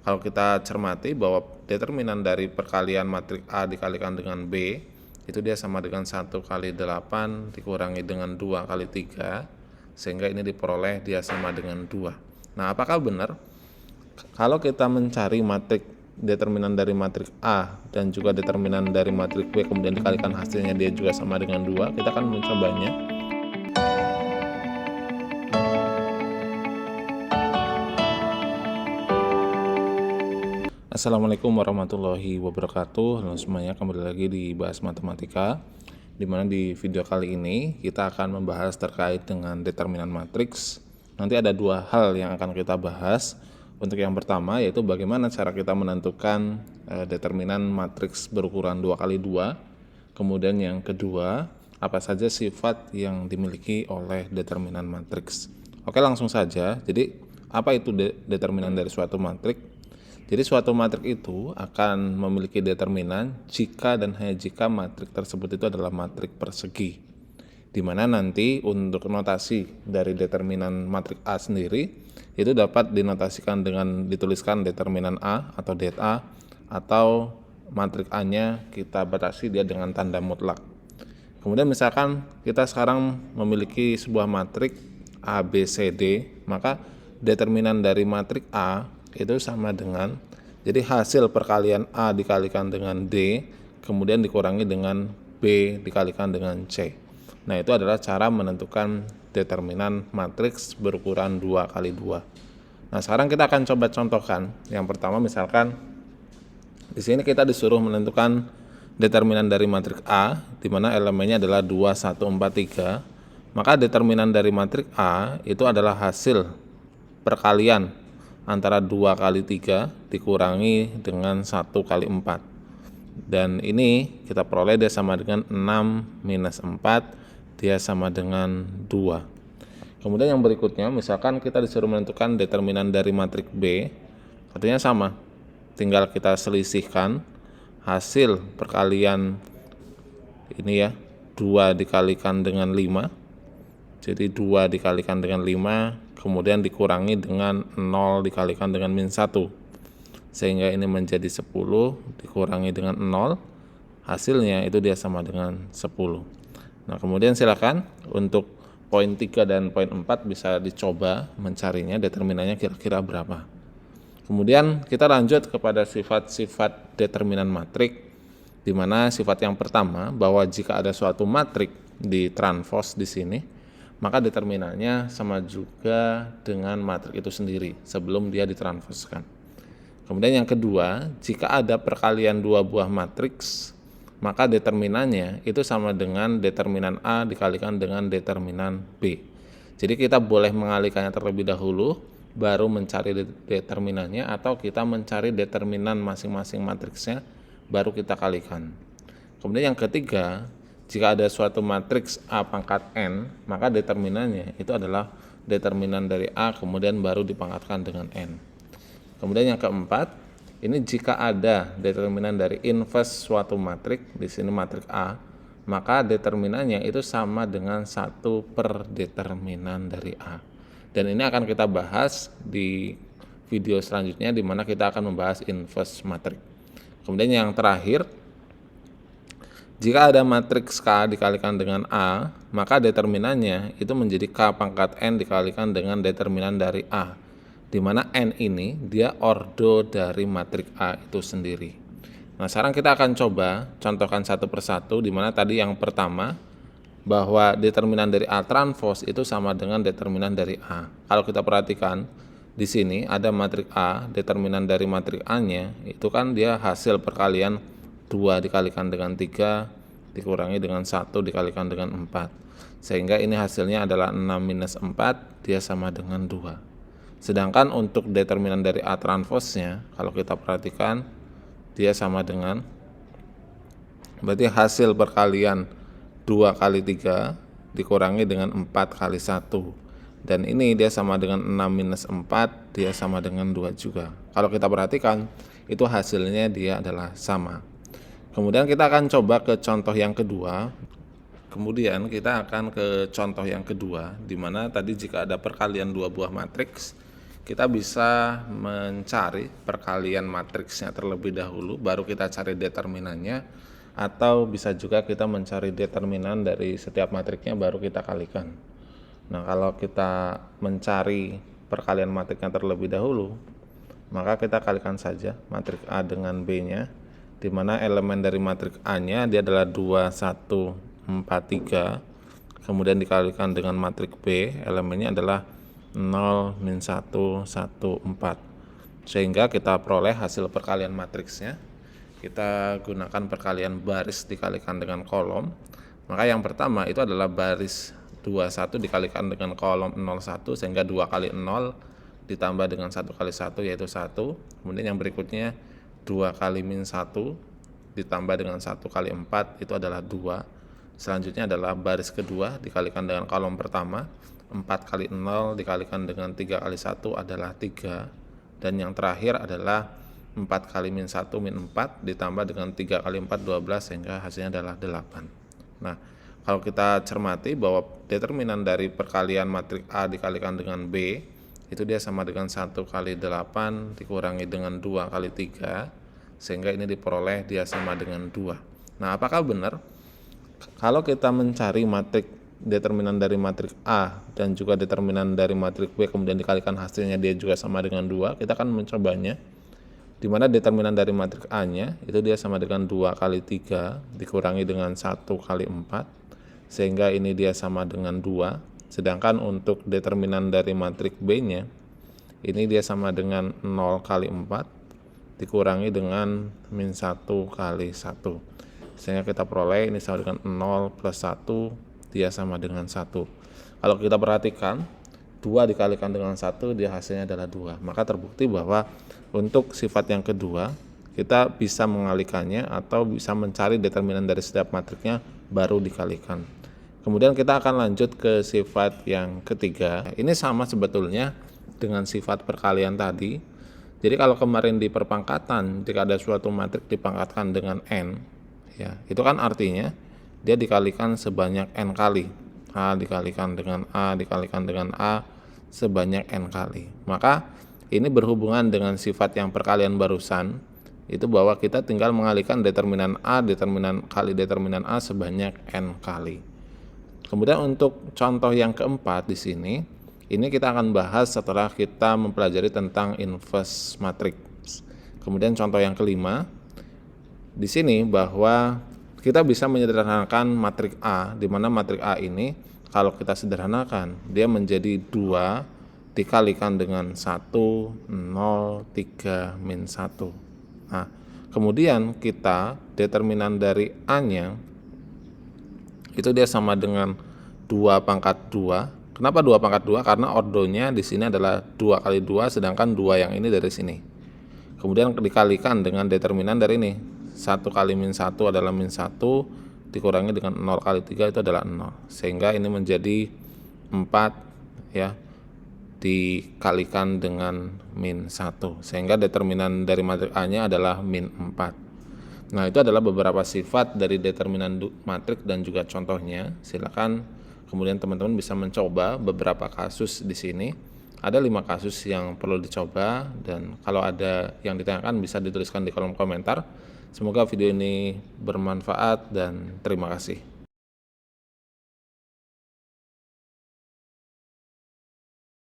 kalau kita cermati bahwa determinan dari perkalian matriks A dikalikan dengan B itu dia sama dengan 1 kali 8 dikurangi dengan 2 kali 3, sehingga ini diperoleh dia sama dengan 2. Nah, apakah benar kalau kita mencari matriks determinan dari matriks A dan juga determinan dari matriks B kemudian dikalikan hasilnya dia juga sama dengan 2? Kita akan mencobanya. Assalamualaikum warahmatullahi wabarakatuh. Halo semuanya, kembali lagi di Bahas Matematika, dimana di video kali ini kita akan membahas terkait dengan determinan matriks. Nanti ada dua hal yang akan kita bahas. Untuk yang pertama yaitu bagaimana cara kita menentukan determinan matriks berukuran 2 kali 2. Kemudian yang kedua, apa saja sifat yang dimiliki oleh determinan matriks. Oke, langsung saja. Jadi apa itu determinan dari suatu matriks? Jadi suatu matriks itu akan memiliki determinan jika dan hanya jika matriks tersebut itu adalah matriks persegi. Di mana nanti untuk notasi dari determinan matriks A sendiri itu dapat dinotasikan dengan dituliskan determinan A atau det A, atau matriks A-nya kita batasi dia dengan tanda mutlak. Kemudian misalkan kita sekarang memiliki sebuah matriks A, B, C, D, maka determinan dari matriks A itu sama dengan, jadi hasil perkalian A dikalikan dengan D kemudian dikurangi dengan B dikalikan dengan C. Nah, itu adalah cara menentukan determinan matriks berukuran 2 kali 2. Nah, sekarang kita akan coba contohkan. Yang pertama misalkan di sini kita disuruh menentukan determinan dari matriks A di mana elemennya adalah 2, 1, 4, 3. Maka determinan dari matriks A itu adalah hasil perkalian antara 2 kali 3 dikurangi dengan 1 kali 4. Dan ini kita peroleh dia sama dengan 6 minus 4, dia sama dengan 2. Kemudian yang berikutnya, misalkan kita disuruh menentukan determinan dari matriks B, artinya sama. Tinggal kita selisihkan hasil perkalian ini ya, 2 dikalikan dengan 5. Jadi 2 dikalikan dengan 5 kemudian dikurangi dengan 0 dikalikan dengan min 1, sehingga ini menjadi 10 dikurangi dengan 0, hasilnya itu dia sama dengan 10. Nah, kemudian silakan untuk poin 3 dan poin 4 bisa dicoba mencarinya determinannya kira-kira berapa. Kemudian kita lanjut kepada sifat-sifat determinan matriks, di mana sifat yang pertama bahwa jika ada suatu matriks di transpose di sini, maka determinannya sama juga dengan matriks itu sendiri sebelum dia ditransposkan. Kemudian yang kedua, jika ada perkalian dua buah matriks, maka determinannya itu sama dengan determinan A dikalikan dengan determinan B. Jadi kita boleh mengalihkannya terlebih dahulu, baru mencari determinannya, atau kita mencari determinan masing-masing matriksnya, baru kita kalikan. Kemudian yang ketiga, jika ada suatu matriks A pangkat N, maka determinannya itu adalah determinan dari A kemudian baru dipangkatkan dengan N. Kemudian yang keempat, ini jika ada determinan dari inverse suatu matriks, di sini matriks A, maka determinannya itu sama dengan 1 per determinan dari A. Dan ini akan kita bahas di video selanjutnya, di mana kita akan membahas inverse matriks. Kemudian yang terakhir, jika ada matriks K dikalikan dengan A, maka determinannya itu menjadi K pangkat N dikalikan dengan determinan dari A, di mana N ini dia ordo dari matriks A itu sendiri. Nah, sekarang kita akan coba contohkan satu persatu, di mana tadi yang pertama bahwa determinan dari A transpose itu sama dengan determinan dari A. Kalau kita perhatikan di sini ada matriks A, determinan dari matriks A-nya itu kan dia hasil perkalian 2 dikalikan dengan 3 dikurangi dengan 1 dikalikan dengan 4, sehingga ini hasilnya adalah 6 minus 4, dia sama dengan 2. Sedangkan untuk determinan dari A transpose-nya, kalau kita perhatikan dia sama dengan, berarti hasil perkalian 2 kali 3 dikurangi dengan 4 kali 1, dan ini dia sama dengan 6 minus 4, dia sama dengan 2 juga. Kalau kita perhatikan itu hasilnya dia adalah sama. Kemudian kita akan coba ke contoh yang kedua. Di mana tadi jika ada perkalian dua buah matriks, kita bisa mencari perkalian matriksnya terlebih dahulu, baru kita cari determinannya, atau bisa juga kita mencari determinan dari setiap matriksnya baru kita kalikan. Nah, kalau kita mencari perkalian matriksnya terlebih dahulu, maka kita kalikan saja matriks A dengan B-nya, di mana elemen dari matriks A-nya dia adalah 2, 1, 4, 3, kemudian dikalikan dengan matriks B, elemennya adalah 0, min 1, 1, 4. Sehingga kita peroleh hasil perkalian matriksnya. Kita gunakan perkalian baris dikalikan dengan kolom. Maka yang pertama itu adalah baris 21 dikalikan dengan kolom 01, sehingga 2 kali 0 ditambah dengan 1 kali 1 yaitu 1. Kemudian yang berikutnya 2 kali min 1 ditambah dengan 1 kali 4 itu adalah 2. Selanjutnya adalah baris kedua dikalikan dengan kolom pertama, 4 kali 0 dikalikan dengan 3 kali 1 adalah 3. Dan yang terakhir adalah 4 kali min 1 min 4 ditambah dengan 3 kali 4 12, sehingga hasilnya adalah 8. Nah, kalau kita cermati bahwa determinan dari perkalian matriks A dikalikan dengan B itu dia sama dengan 1 kali 8 dikurangi dengan 2 kali 3, sehingga ini diperoleh dia sama dengan 2. Nah, apakah benar kalau kita mencari determinan dari matriks A dan juga determinan dari matriks B kemudian dikalikan hasilnya dia juga sama dengan 2, kita akan mencobanya, di mana determinan dari matriks A-nya itu dia sama dengan 2 kali 3 dikurangi dengan 1 kali 4, sehingga ini dia sama dengan 2. Sedangkan untuk determinan dari matriks B-nya ini dia sama dengan 0 kali 4 dikurangi dengan min 1 kali 1, sehingga kita peroleh ini sama dengan 0 plus 1 dia sama dengan 1. Kalau kita perhatikan 2 dikalikan dengan 1 dia hasilnya adalah 2. Maka terbukti bahwa untuk sifat yang kedua kita bisa mengalikannya atau bisa mencari determinan dari setiap matriksnya baru dikalikan. Kemudian kita akan lanjut ke sifat yang ketiga. Ini sama sebetulnya dengan sifat perkalian tadi. Jadi kalau kemarin di perpangkatan jika ada suatu matriks dipangkatkan dengan n, ya, itu kan artinya dia dikalikan sebanyak n kali. A dikalikan dengan A dikalikan dengan A sebanyak n kali. Maka ini berhubungan dengan sifat yang perkalian barusan, itu bahwa kita tinggal mengalihkan determinan A determinan kali determinan A sebanyak n kali. Kemudian untuk contoh yang keempat di sini, ini kita akan bahas setelah kita mempelajari tentang inverse matrix. Kemudian contoh yang kelima di sini bahwa kita bisa menyederhanakan matriks A, di mana matriks A ini kalau kita sederhanakan dia menjadi 2 dikalikan dengan 1, 0, 3, min 1. Nah, kemudian kita determinan dari A-nya itu dia sama dengan 2 pangkat 2. Kenapa 2 pangkat 2? Karena ordonya di sini adalah 2 kali 2, sedangkan 2 yang ini dari sini. Kemudian dikalikan dengan determinan dari ini. 1 kali min 1 adalah min 1 dikurangi dengan 0 kali 3 itu adalah 0. Sehingga ini menjadi 4 ya dikalikan dengan min 1. Sehingga determinan dari matriks A-nya adalah min 4. Nah, itu adalah beberapa sifat dari determinan matriks dan juga contohnya. Silakan kemudian teman-teman bisa mencoba beberapa kasus di sini. Ada 5 kasus yang perlu dicoba, dan kalau ada yang ditanyakan bisa dituliskan di kolom komentar. Semoga video ini bermanfaat dan terima kasih.